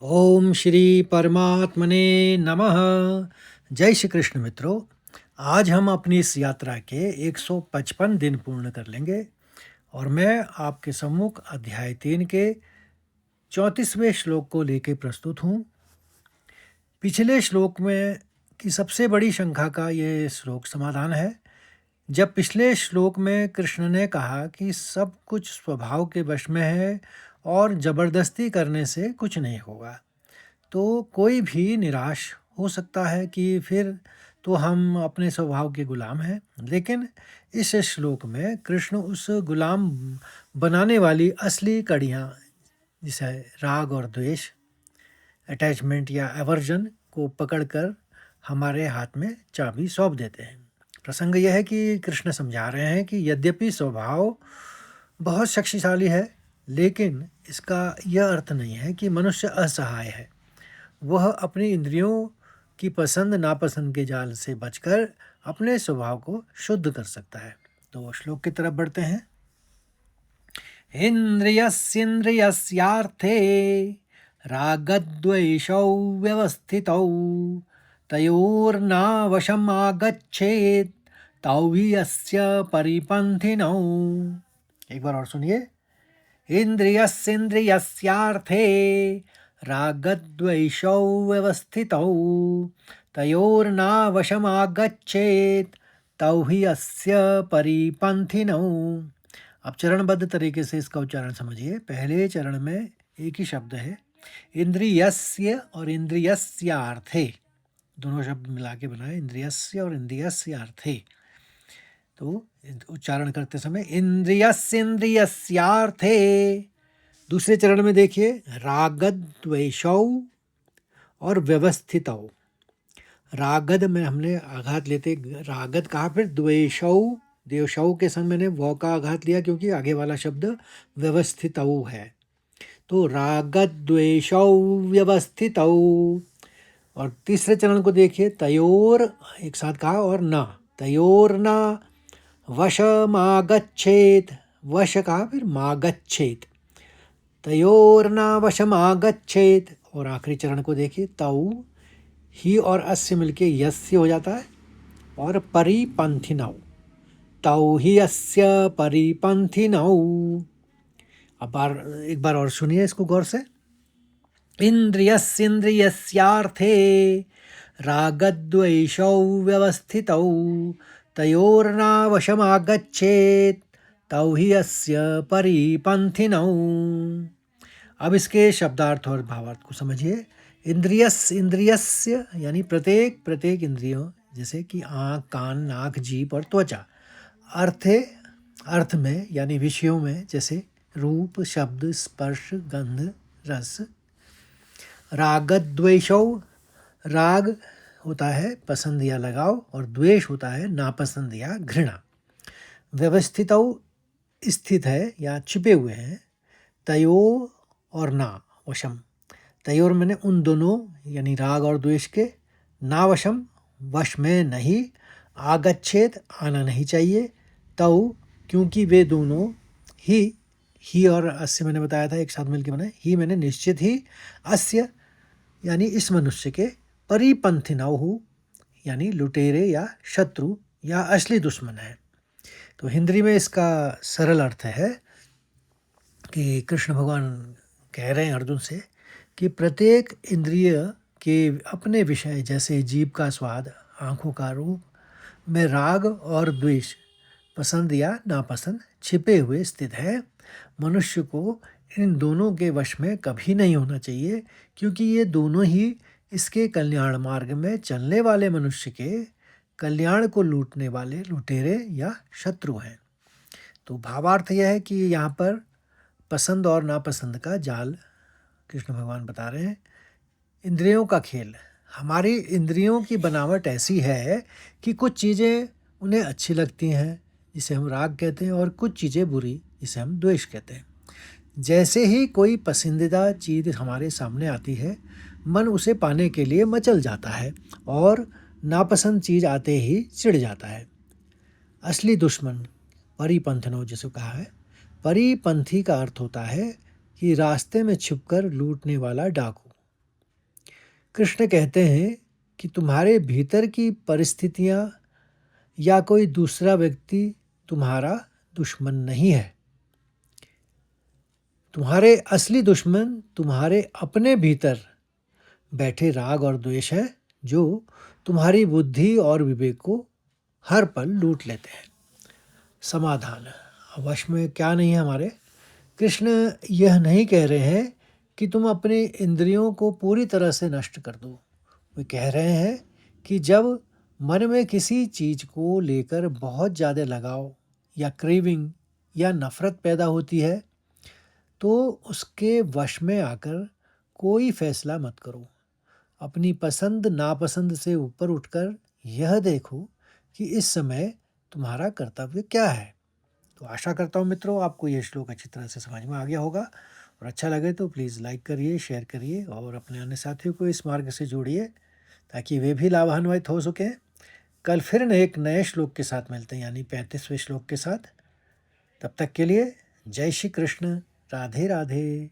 ओम श्री परमात्मने नमः। जय श्री कृष्ण मित्रों। आज हम अपनी इस यात्रा के 155 दिन पूर्ण कर लेंगे और मैं आपके सम्मुख अध्याय 3 के 34वें श्लोक को लेकर प्रस्तुत हूँ। पिछले श्लोक में की सबसे बड़ी शंका का ये श्लोक समाधान है। जब पिछले श्लोक में कृष्ण ने कहा कि सब कुछ स्वभाव के वश में है और जबरदस्ती करने से कुछ नहीं होगा, तो कोई भी निराश हो सकता है कि फिर तो हम अपने स्वभाव के गुलाम हैं। लेकिन इस श्लोक में कृष्ण उस गुलाम बनाने वाली असली कड़ियाँ, जिसे राग और द्वेष, अटैचमेंट या एवर्जन को पकड़कर हमारे हाथ में चाबी सौंप देते हैं। प्रसंग यह है कि कृष्ण समझा रहे हैं कि यद्यपि स्वभाव बहुत शक्तिशाली है, लेकिन इसका यह अर्थ नहीं है कि मनुष्य असहाय है। वह अपनी इंद्रियों की पसंद नापसंद के जाल से बचकर अपने स्वभाव को शुद्ध कर सकता है। तो श्लोक की तरफ बढ़ते हैं। इंद्रियस्येन्द्रियस्यार्थे रागद्वेषौ व्यवस्थितौ तयोर्नावशमागच्छेत् तौ हि अस्य परिपन्थिनौ। एक बार और सुनिए। इंद्रियस्येन्द्रियस्यार्थे रागद्वेषौ व्यवस्थितौ तयोर्नावशमागच्छेत् तौ हि अस्य परिपन्थिनौ। अब चरणबद्ध तरीके से इसका उच्चारण समझिए। पहले चरण में एक ही शब्द है, इंद्रियस्य और इंद्रियस्यार्थे, दोनों शब्द मिला के बनाए, इंद्रियस्य और इंद्रियस्यार्थे। तो उच्चारण करते समय इंद्रियस्येन्द्रियस्यार्थे। दूसरे चरण में देखिए, रागद्वेषौ और व्यवस्थितौ। रागद में हमने आघात लेते रागद कहा, फिर द्वेषौ, देवशौ के संग मैंने व का आघात लिया क्योंकि आगे वाला शब्द व्यवस्थितौ है। तो रागद्वेषौ व्यवस्थितौ। और तीसरे चरण को देखिए, तयोर एक साथ कहा और ना, तयोर ना वशमागच्छेत्, वश कहा फिर मागच्छेत्, तयोर्ना वशमागच्छेत्। और आखिरी चरण को देखिए, तौ ही और अस्य मिलके यस्य हो जाता है और परिपंथिनौ, तौ ही अस्य परिपंथिनौ। अब एक बार और सुनिए इसको गौर से। इंद्रियस्येन्द्रियस्यार्थे रागद्वेषौ व्यवस्थितौ तयोर्नावशमागच्छेत् तौ हि अस्य परिपंथिनौ। अब इसके शब्दार्थ और भावार्थ को समझिए। इंद्रियस्य यानी प्रत्येक इंद्रियों, जैसे कि आँख, कान, नाक, जीभ और त्वचा। अर्थ में यानी विषयों में, जैसे रूप, शब्द, स्पर्श, गंध, रस। रागद्वेषौ, राग होता है पसंद या लगाव और द्वेष होता है नापसंद या घृणा। व्यवस्थितौ स्थित है या छिपे हुए हैं। तयो और ना वशम, तयोर मैंने उन दोनों यानी राग और द्वेष के, ना वशम वश में नहीं, आगच्छेत आना नहीं चाहिए, तौ क्योंकि वे दोनों ही और अस्य मैंने बताया था एक साथ मिलकर बने, ही मैंने निश्चित ही, अस्य यानी इस मनुष्य के, परिपंथिनौ हो यानी लुटेरे या शत्रु या असली दुश्मन है। तो हिंदी में इसका सरल अर्थ है कि कृष्ण भगवान कह रहे हैं अर्जुन से कि प्रत्येक इंद्रिय के अपने विषय, जैसे जीभ का स्वाद, आँखों का रूप में राग और द्वेष, पसंद या नापसंद छिपे हुए स्थित है। मनुष्य को इन दोनों के वश में कभी नहीं होना चाहिए, क्योंकि ये दोनों ही इसके कल्याण मार्ग में चलने वाले मनुष्य के कल्याण को लूटने वाले लुटेरे या शत्रु हैं। तो भावार्थ यह है कि यहाँ पर पसंद और नापसंद का जाल कृष्ण भगवान बता रहे हैं। इंद्रियों का खेल, हमारी इंद्रियों की बनावट ऐसी है कि कुछ चीज़ें उन्हें अच्छी लगती हैं, जिसे हम राग कहते हैं, और कुछ चीज़ें बुरी, जिसे हम द्वेष कहते हैं। जैसे ही कोई पसंदीदा चीज़ हमारे सामने आती है, मन उसे पाने के लिए मचल जाता है और नापसंद चीज़ आते ही चिढ़ जाता है। असली दुश्मन परिपंथनो जिसे कहा है, परिपंथी का अर्थ होता है कि रास्ते में छिपकर लूटने वाला डाकू कृष्ण कहते हैं कि तुम्हारे भीतर की परिस्थितियाँ या कोई दूसरा व्यक्ति तुम्हारा दुश्मन नहीं है। तुम्हारे असली दुश्मन तुम्हारे अपने भीतर बैठे राग और द्वेष है, जो तुम्हारी बुद्धि और विवेक को हर पल लूट लेते हैं। समाधान: वश में क्या नहीं है हमारे। कृष्ण यह नहीं कह रहे हैं कि तुम अपने इंद्रियों को पूरी तरह से नष्ट कर दो। वे कह रहे हैं कि जब मन में किसी चीज को लेकर बहुत ज़्यादा लगाव या क्रेविंग या नफरत पैदा होती है, तो उसके वश में आकर कोई फैसला मत करो। अपनी पसंद नापसंद से ऊपर उठकर यह देखो कि इस समय तुम्हारा कर्तव्य क्या है। तो आशा करता हूँ मित्रों, आपको यह श्लोक अच्छी तरह से समझ में आ गया होगा, और अच्छा लगे तो प्लीज़ लाइक करिए, शेयर करिए और अपने अन्य साथियों को इस मार्ग से जोड़िए ताकि वे भी लाभान्वित हो सकें। कल फिर एक नए श्लोक के साथ मिलते हैं, यानी 35वें श्लोक के साथ। तब तक के लिए जय श्री कृष्ण, राधे राधे।